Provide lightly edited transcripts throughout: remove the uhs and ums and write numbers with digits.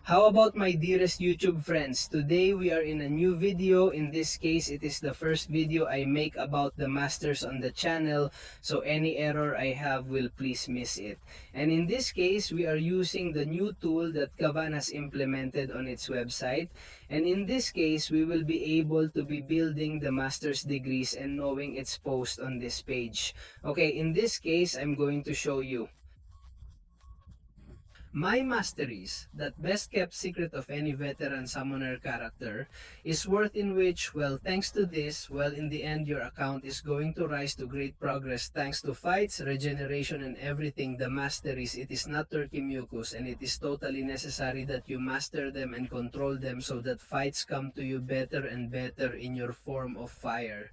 How about my dearest YouTube friends? Today we are in a new video. In this case, it is the first video I make about the masters on the channel. So any error I have will please miss it. And in this case, we are using the new tool that Kavan has implemented on its website. And in this case, we will be able to be building the master's degrees and knowing its post on this page. Okay, in this case, I'm going to show you. My Masteries, that best kept secret of any veteran summoner character, is worth in which, well, thanks to this, well, in the end, your account is going to rise to great progress thanks to fights, regeneration, and everything. The Masteries, it is not turkey mucus, and it is totally necessary that you master them and control them so that fights come to you better and better in your form of fire.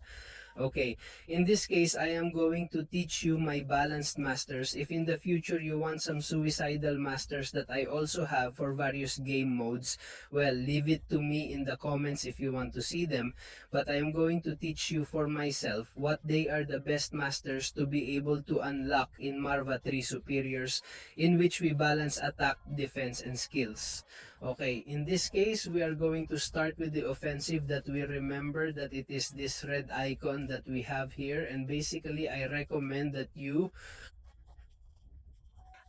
Okay, in this case, I am going to teach you my balanced masters. If in the future you want some suicidal masters that I also have for various game modes, well, leave it to me in the comments if you want to see them. But I am going to teach you for myself what they are the best masters to be able to unlock in Marva 3 Superiors, in which we balance attack, defense, and skills. Okay, in this case, we are going to start with the offensive that we remember that it is this red icon that we have here, and basically I recommend that you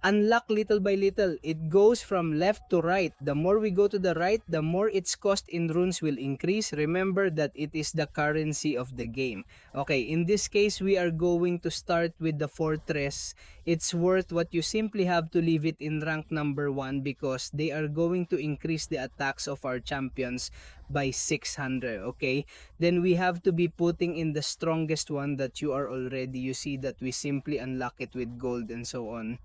unlock little by little. It goes from left to right. The more we go to the right, the more its cost in runes will increase. Remember that it is the currency of the game. Okay, in this case, we are going to start with the fortress. It's worth what you simply have to leave it in rank number 1 because they are going to increase the attacks of our champions by 600. Okay, then we have to be putting in the strongest one that you are already. You see that we simply unlock it with gold and so on.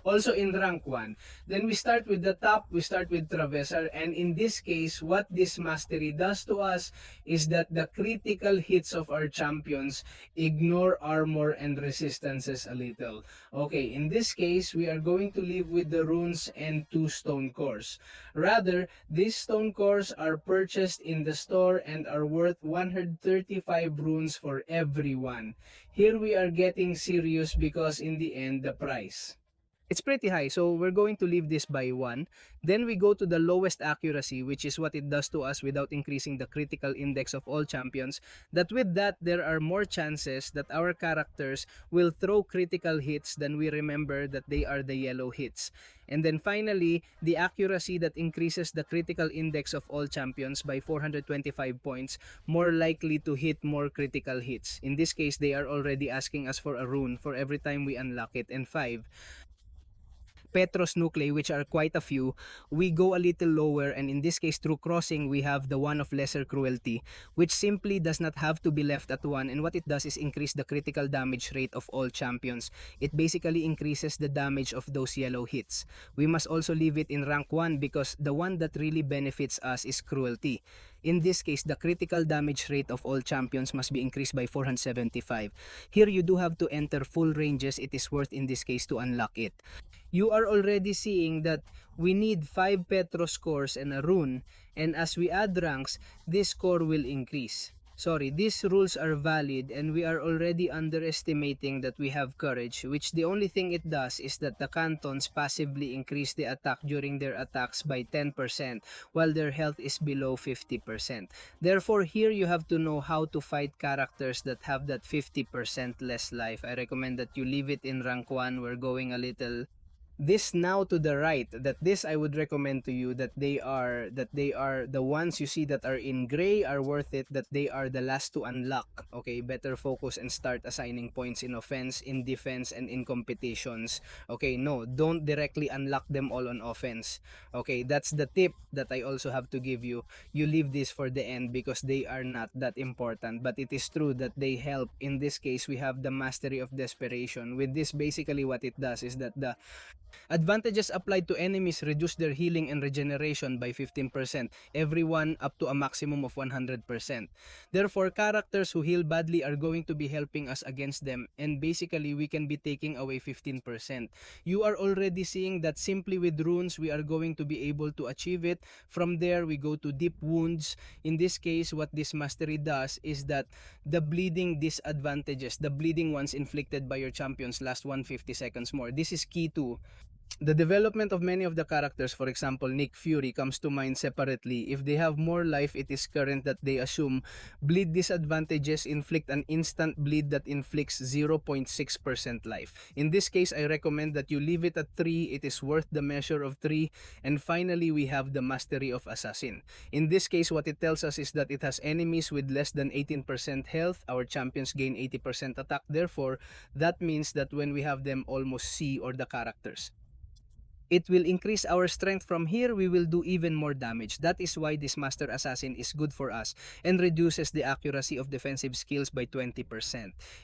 Also in rank 1. Then we start with the top, we start with Traveser, and in this case, what this mastery does to us is that the critical hits of our champions ignore armor and resistances a little. Okay, in this case, we are going to live with the runes and 2 stone cores. Rather, these stone cores are purchased in the store and are worth 135 runes for every one. Here we are getting serious because in the end, the price, it's pretty high, so we're going to leave this by 1. Then we go to the lowest accuracy, which is what it does to us without increasing the critical index of all champions. That with that, there are more chances that our characters will throw critical hits than we remember that they are the yellow hits. And then finally, the accuracy that increases the critical index of all champions by 425 points, more likely to hit more critical hits. In this case, they are already asking us for a rune for every time we unlock it, and 5. Petros nuclei, which are quite a few, we go a little lower, and in this case through crossing we have the one of lesser cruelty, which simply does not have to be left at 1, and what it does is increase the critical damage rate of all champions. It basically increases the damage of those yellow hits. We must also leave it in rank 1 because the one that really benefits us is cruelty. In this case, the critical damage rate of all champions must be increased by 475. Here you do have to enter full ranges. It is worth in this case to unlock it. You are already seeing that we need 5 Petro scores and a rune, and as we add ranks, this score will increase. Sorry, these rules are valid, and we are already underestimating that we have courage, which the only thing it does is that the cantons passively increase the attack during their attacks by 10%, while their health is below 50%. Therefore, here you have to know how to fight characters that have that 50% less life. I recommend that you leave it in rank 1. We're going a little this now to the right, that this I would recommend to you, that they are the ones you see that are in gray are worth it, that they are the last to unlock. Okay, better focus and start assigning points in offense, in defense, and in competitions. Okay, no, don't directly unlock them all on offense. Okay, that's the tip that I also have to give you. You leave this for the end because they are not that important, but it is true that they help. In this case, we have the Mastery of Desperation. With this, basically what it does is that the advantages applied to enemies reduce their healing and regeneration by 15%, everyone up to a maximum of 100%. Therefore, characters who heal badly are going to be helping us against them, and basically we can be taking away 15%. You are already seeing that simply with runes we are going to be able to achieve it. From there we go to deep wounds. In this case, what this mastery does is that the bleeding disadvantages, the bleeding ones inflicted by your champions last 150 seconds more. This is key too. The development of many of the characters, for example, Nick Fury, comes to mind separately. If they have more life, it is current that they assume bleed disadvantages inflict an instant bleed that inflicts 0.6% life. In this case, I recommend that you leave it at 3. It is worth the measure of 3. And finally, we have the Mastery of Assassin. In this case, what it tells us is that it has enemies with less than 18% health. Our champions gain 80% attack. Therefore, that means that when we have them almost C or the characters, it will increase our strength. From here, we will do even more damage. That is why this Master Assassin is good for us and reduces the accuracy of defensive skills by 20%.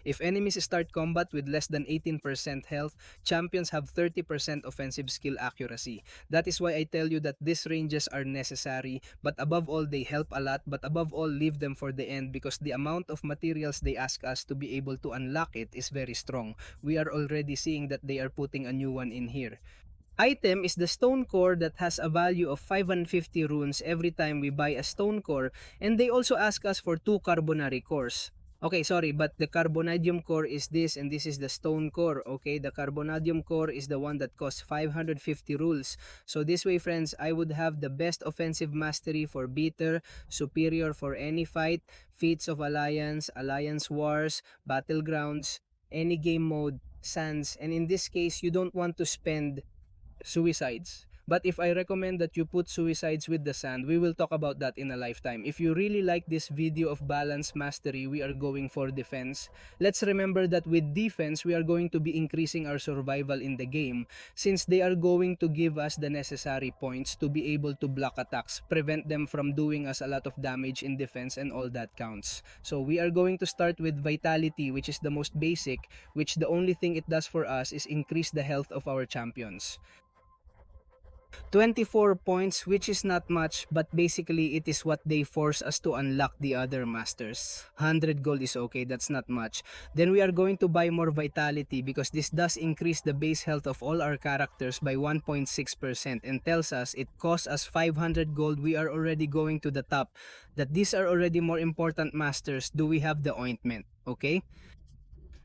If enemies start combat with less than 18% health, champions have 30% offensive skill accuracy. That is why I tell you that these ranges are necessary, but above all, they help a lot. But above all, leave them for the end because the amount of materials they ask us to be able to unlock it is very strong. We are already seeing that they are putting a new one in here. Item is the stone core that has a value of 550 runes every time we buy a stone core, and they also ask us for 2 carbonary cores. Okay, sorry, but the carbonadium core is this and this is the stone core. Okay, the carbonadium core is the one that costs 550 rules. So this way, friends, I would have the best offensive mastery for beater, superior for any fight, feats of alliance, alliance wars, battlegrounds, any game mode, sands, and in this case, you don't want to spend suicides. But if I recommend that you put suicides with the sand, we will talk about that in a lifetime. If you really like this video of balance mastery, we are going for defense. Let's remember that with defense, we are going to be increasing our survival in the game since they are going to give us the necessary points to be able to block attacks, prevent them from doing us a lot of damage in defense, and all that counts. So we are going to start with vitality, which is the most basic, which the only thing it does for us is increase the health of our champions. 24 points, which is not much, but basically it is what they force us to unlock the other masters. 100 gold is okay, that's not much. Then we are going to buy more vitality because this does increase the base health of all our characters by 1.6% and tells us it costs us 500 gold. We are already going to the top. That these are already more important masters. Do we have the ointment? Okay.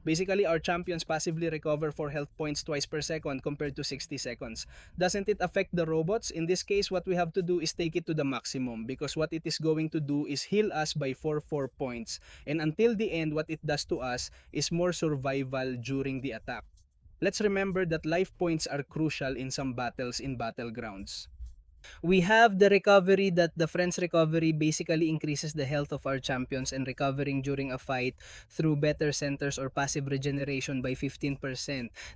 Basically, our champions passively recover 4 health points twice per second compared to 60 seconds. Doesn't it affect the robots? In this case, what we have to do is take it to the maximum because what it is going to do is heal us by 4 points. And until the end, what it does to us is more survival during the attack. Let's remember that life points are crucial in some battles in battlegrounds. We have the recovery, that the friends recovery basically increases the health of our champions and recovering during a fight through better centers or passive regeneration by 15%.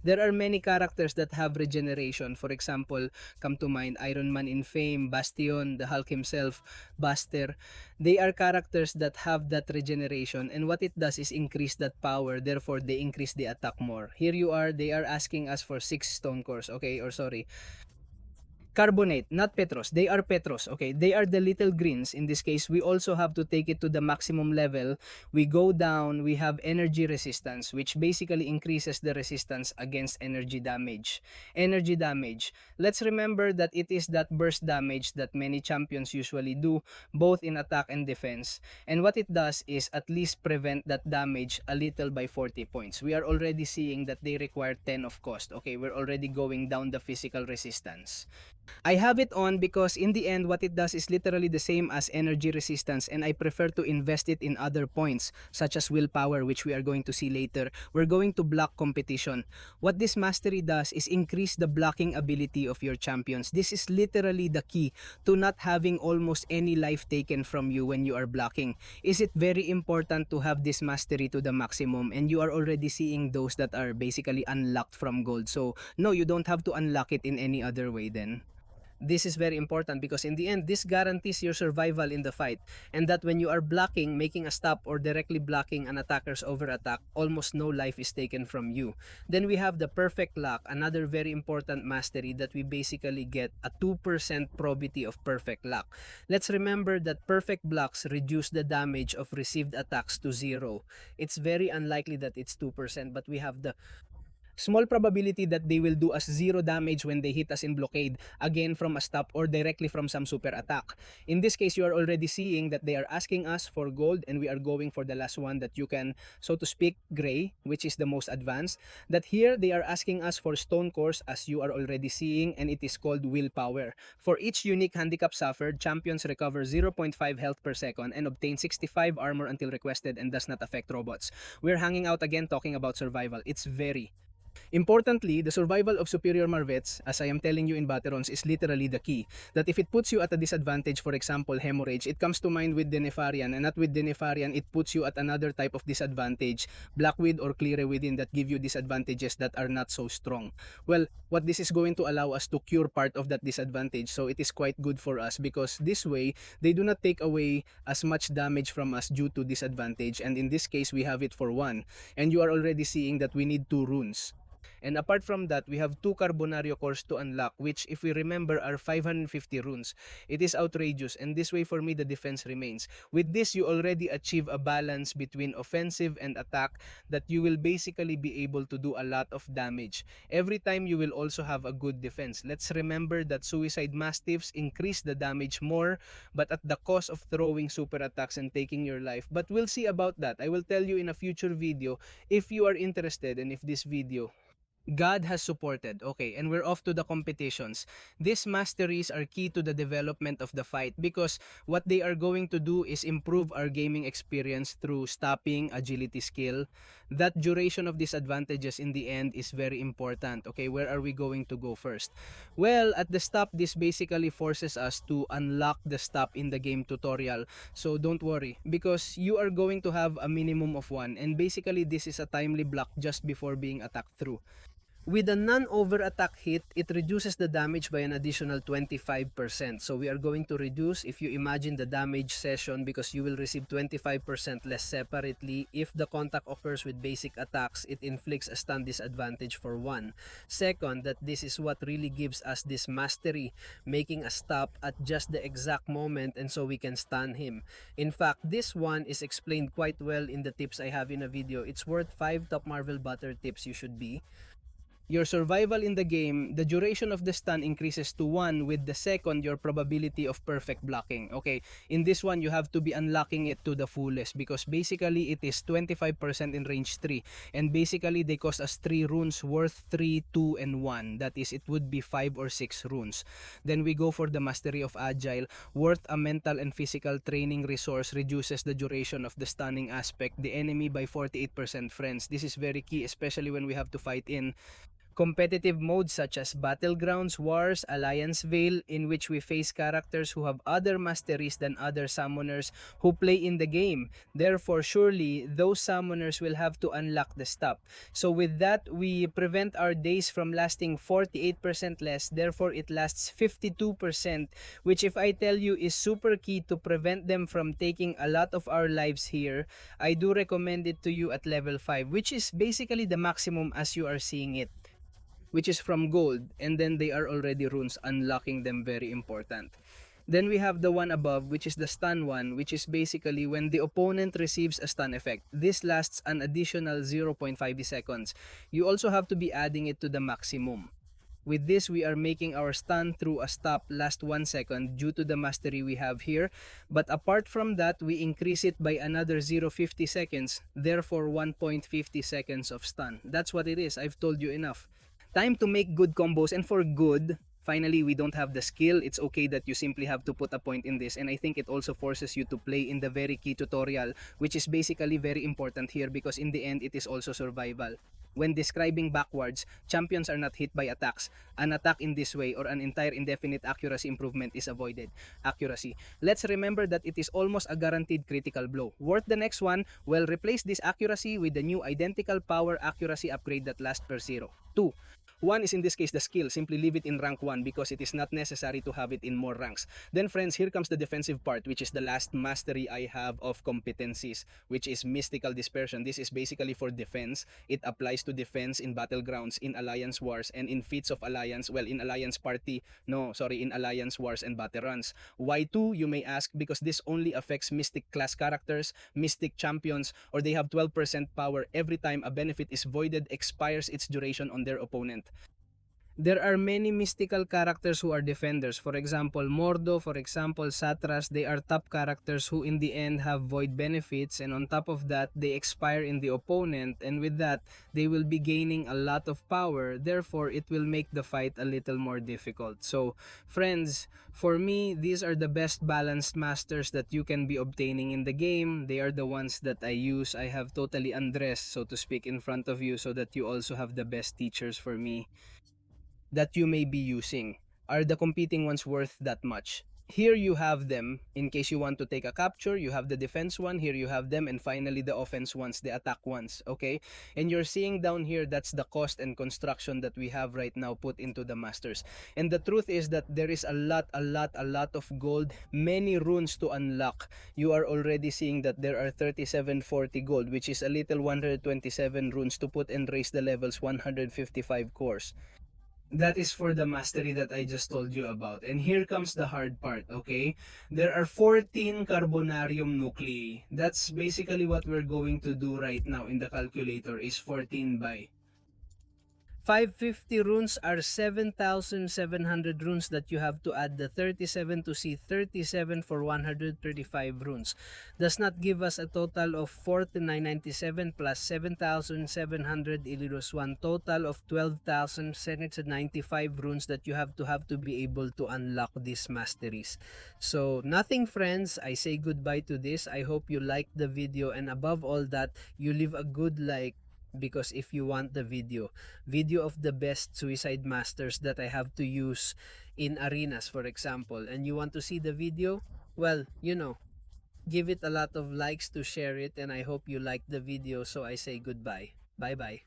There are many characters that have regeneration. For example, come to mind Iron Man in Fame, Bastion, the Hulk himself, Buster. They are characters that have that regeneration, and what it does is increase that power. Therefore, they increase the attack more. Here you are, they are asking us for 6 stone cores, okay, or sorry, carbonate, not Petros. They are Petros, okay? They are the little greens. In this case, we also have to take it to the maximum level. We go down, we have energy resistance, which basically increases the resistance against energy damage. Energy damage. Let's remember that it is that burst damage that many champions usually do, both in attack and defense. And what it does is at least prevent that damage a little by 40 points. We are already seeing that they require 10 of cost. Okay, we're already going down the physical resistance. I have it on because in the end, what it does is literally the same as energy resistance, and I prefer to invest it in other points such as willpower, which we are going to see later. We're going to block competition. What this mastery does is increase the blocking ability of your champions. This is literally the key to not having almost any life taken from you when you are blocking. Is it very important to have this mastery to the maximum, and you are already seeing those that are basically unlocked from gold. So no, you don't have to unlock it in any other way then. This is very important because in the end, this guarantees your survival in the fight, and that when you are blocking, making a stop, or directly blocking an attacker's over attack, almost no life is taken from you. Then we have the perfect lock, another very important mastery that we basically get a 2% probability of perfect lock. Let's remember that perfect blocks reduce the damage of received attacks to 0. It's very unlikely that it's 2%, but we have the Small probability that they will do us 0 damage when they hit us in blockade, again from a stop or directly from some super attack. In this case, you are already seeing that they are asking us for gold and we are going for the last one that you can, so to speak, gray, which is the most advanced. That here, they are asking us for stone cores as you are already seeing, and it is called willpower. For each unique handicap suffered, champions recover 0.5 health per second and obtain 65 armor until requested and does not affect robots. We're hanging out again talking about survival. It's very importantly, the survival of superior Marvets, as I am telling you in Baterons, is literally the key. That if it puts you at a disadvantage, for example, Hemorrhage, it comes to mind with Denefarian, and not with Denefarian, it puts you at another type of disadvantage, Blackweed or Clear Within, that give you disadvantages that are not so strong. Well, what this is going to allow us to cure part of that disadvantage, so it is quite good for us because this way, they do not take away as much damage from us due to disadvantage, and in this case, we have it for 1. And you are already seeing that we need 2 runes. And apart from that, we have 2 Carbonario cores to unlock, which if we remember are 550 runes. It is outrageous, and this way for me the defense remains. With this, you already achieve a balance between offensive and attack that you will basically be able to do a lot of damage. Every time you will also have a good defense. Let's remember that Suicide Mastiffs increase the damage more, but at the cost of throwing super attacks and taking your life. But we'll see about that. I will tell you in a future video if you are interested, and if this video God has supported. Okay, and we're off to the competitions. These masteries are key to the development of the fight because what they are going to do is improve our gaming experience through stopping, agility skill. That duration of disadvantages in the end is very important. Okay, where are we going to go first? Well, at the stop, this basically forces us to unlock the stop in the game tutorial. So don't worry because you are going to have a minimum of 1, and basically this is a timely block just before being attacked through. With a non-over attack hit, it reduces the damage by an additional 25%. So we are going to reduce, if you imagine the damage session, because you will receive 25% less separately. If the contact occurs with basic attacks, it inflicts a stun disadvantage for 1. Second, that this is what really gives us this mastery, making a stop at just the exact moment and so we can stun him. In fact, this one is explained quite well in the tips I have in a video. It's worth 5 top Marvel butter tips you should be. Your survival in the game, the duration of the stun increases to 1, with the second, your probability of perfect blocking. Okay, in this one, you have to be unlocking it to the fullest because basically it is 25% in range 3. And basically, they cost us 3 runes worth 3, 2, and 1. That is, it would be 5 or 6 runes. Then we go for the Mastery of Agile, worth a mental and physical training resource, reduces the duration of the stunning aspect, the enemy by 48%, friends. This is very key, especially when we have to fight in competitive modes such as Battlegrounds, Wars, Alliance Veil, in which we face characters who have other masteries than other summoners who play in the game. Therefore, surely, those summoners will have to unlock the stop. So with that, we prevent our days from lasting 48% less, therefore it lasts 52%, which if I tell you is super key to prevent them from taking a lot of our lives here. I do recommend it to you at level 5, which is basically the maximum as you are seeing it, which is from gold, and then they are already runes, unlocking them very important. Then we have the one above, which is the stun one, which is basically when the opponent receives a stun effect. This lasts an additional 0.5 seconds. You also have to be adding it to the maximum. With this, we are making our stun through a stop last 1 second due to the mastery we have here. But apart from that, we increase it by another 0.50 seconds, therefore 1.50 seconds of stun. That's what it is. I've told you enough. Time to make good combos, and for good, finally, we don't have the skill. It's okay that you simply have to put a point in this, and I think it also forces you to play in the very key tutorial, which is basically very important here because in the end, it is also survival. When describing backwards, champions are not hit by attacks. An attack in this way or an entire indefinite accuracy improvement is avoided. Accuracy. Let's remember that it is almost a guaranteed critical blow. Worth the next one? Well, replace this accuracy with the new identical power accuracy upgrade that lasts per 0. 2. 1 is in this case the skill. Simply leave it in rank 1 because it is not necessary to have it in more ranks. Then friends, here comes the defensive part, which is the last mastery I have of competencies, which is mystical dispersion. This is basically for defense. It applies to defense in battlegrounds, in alliance wars, and in feats of alliance, well, in alliance party, no, sorry, in alliance wars and battle runs. Why 2, you may ask? Because this only affects mystic class characters, mystic champions, or they have 12% power every time a benefit is voided, expires its duration on their opponent. There are many mystical characters who are defenders. For example, Mordo, for example, Satras, they are top characters who in the end have void benefits, and on top of that, they expire in the opponent, and with that, they will be gaining a lot of power. Therefore, it will make the fight a little more difficult. So, friends, for me, these are the best balanced masters that you can be obtaining in the game. They are the ones that I use. I have totally undressed, so to speak, in front of you so that you also have the best teachers for me that you may be using. Are the competing ones worth that much? Here you have them. In case you want to take a capture, you have the defense one. Here you have them. And finally, the offense ones, the attack ones. Okay? And you're seeing down here, that's the cost and construction that we have right now put into the masters. And the truth is that there is a lot of gold, many runes to unlock. You are already seeing that there are 3740 gold, which is a little 127 runes to put and raise the levels 155 cores. That is for the mastery that I just told you about. And here comes the hard part, okay? There are 14 carbonarium nuclei. That's basically what we're going to do right now in the calculator is 14 by 550 runes are 7,700 runes that you have to add the 37 to see 37 for 135 runes. Does not give us a total of 4997 plus 7,700 illusions, one total of 12,795 runes that you have to be able to unlock these masteries. So nothing friends, I say goodbye to this. I hope you liked the video, and above all that, you leave a good like, because if you want the video of the best suicide masters that I have to use in arenas, for example, and you want to see the video, well, give it a lot of likes to share it, and I hope you like the video. So I say goodbye. Bye bye.